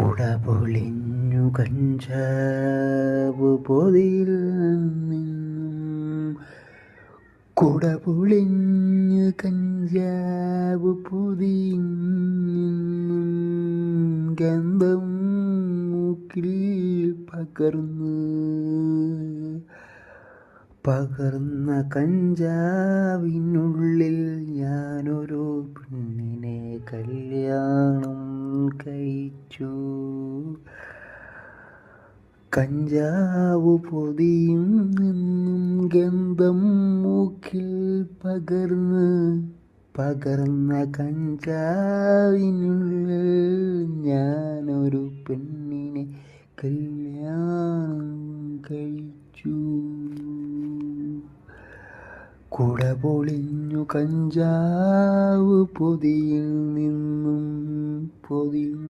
കുടപൊളിഞ്ഞു കഞ്ചാവ് പൊതിയിൽ നിന്നും, കുടപൊളിഞ്ഞു കഞ്ചാവ് പൊതിയിൽ നിന്നും ഗന്ധം മൂക്കിൽ പകർന്ന കഞ്ചാവിനുള്ളിൽ ഞാനൊരു പെണ്ണിനെ കല്യാണം കഴിച്ചു. കഞ്ചാവ് പൊതിയും നിന്നും ഗന്ധം മൂക്കിൽ പകർന്ന കഞ്ചാവിനുള്ളിൽ ഞാനൊരു പെണ്ണിനെ കല്യാണം കഴിച്ചു. കുടപൊളിഞ്ഞു കഞ്ചാവ് പൊതിയിൽ